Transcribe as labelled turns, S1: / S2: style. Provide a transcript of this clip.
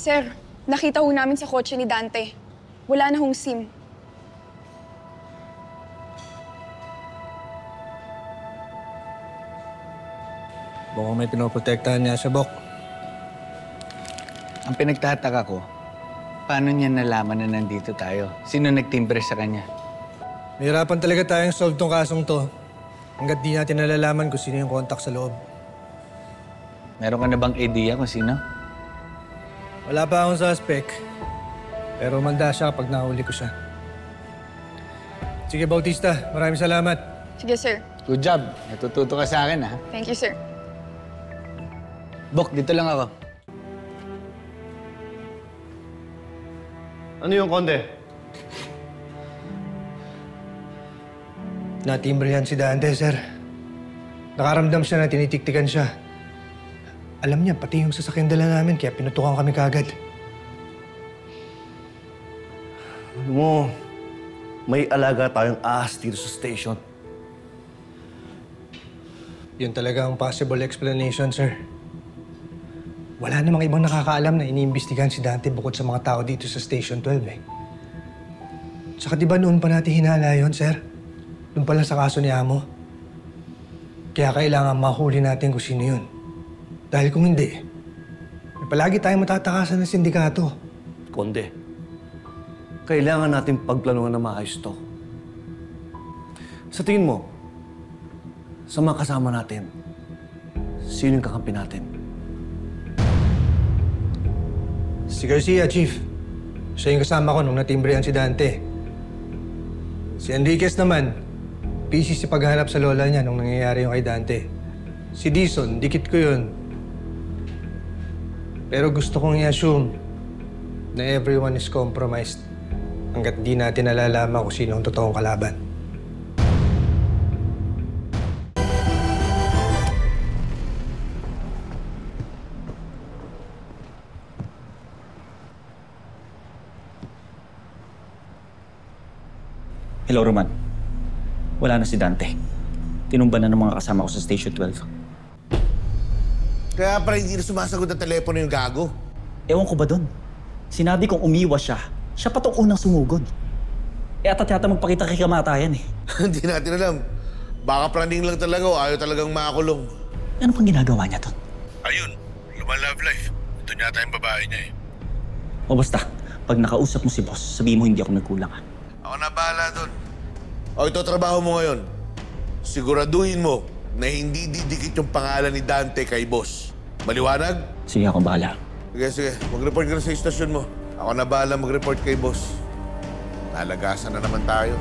S1: Sir, nakita ho namin sa kotse ni Dante. Wala na hong SIM.
S2: Mukhang may pinoprotektahan niya siya, Bok.
S3: Ang pinagtataka ko, paano niya nalaman na nandito tayo? Sino nagtimbre sa kanya?
S2: Mahirapan talaga tayong solve tong kasong to. Hanggat di natin nalalaman kung sino yung contact sa loob.
S3: Meron ka na bang idea kung sino?
S2: Wala pa akong suspect. Pero manda siya kapag nahuli ko siya. Sige, Bautista. Maraming salamat.
S1: Sige, sir.
S3: Good job. Natututo ka sa akin, ha?
S1: Thank you, sir.
S3: Bok, dito lang ako.
S4: Ano yung konde?
S2: Natimbrihan si Dante, sir. Nakaramdam siya na tinitiktikan siya. Alam niya, pati yung sasakyan dala namin, kaya pinutukan kami kagad.
S4: Alam mo, may alaga tayong ahas dito sa station.
S2: Yun talaga ang possible explanation, sir. Wala namang ibang nakakaalam na iniimbestigahan si Dante bukod sa mga tao dito sa Station 12, eh. Tsaka di ba noon pa natin hinala yun, sir? Doon pala sa kaso ni Amo. Kaya kailangan mahuli natin kung sino yun. Dahil kung hindi, may palagi tayong matatakasan ng sindikato.
S4: Konde, kailangan natin pagplanuhan na maayos to. Sa tingin mo, sa mga kasama natin, sino yung kakampi natin?
S2: Si Garcia, Chief. Siya yung kasama ko nung natimbrehan si Dante. Si Enriquez naman, busy sa paghahanap sa lola niya nung nangyayari yung kay Dante. Si Dizon, dikit ko yun. Pero gusto kong i-assume na everyone is compromised hanggat di natin nalalaman kung sino ang totoong kalaban.
S5: Hello, Roman. Wala na si Dante. Tinumba na ng mga kasama ko sa Station 12.
S6: Kaya pala hindi na sumasagot ang telepono yung gago.
S5: Ewan ko ba dun? Sinabi kong umiwas siya. Siya pa tong unang sumugod. Eh ata't yata magpakita kay kamatayan eh.
S6: Hindi natin alam. Baka praning lang talaga o ayaw talagang makakulong.
S5: Ano pang ginagawa niya dun?
S6: Ayun, love life. Ito yata yung babae niya eh.
S5: O basta, pag nakausap mo si boss, sabihin mo hindi ako nagkulang ha.
S6: Ako na bahala doon. O ito trabaho mo ngayon. Siguraduhin mo na hindi didikit yung pangalan ni Dante kay boss. Maliwanag?
S5: Sige, ako bahala.
S6: Sige. Mag-report ka na sa istasyon mo. Ako na bahala mag-report kay boss. Nalagasan na naman tayo.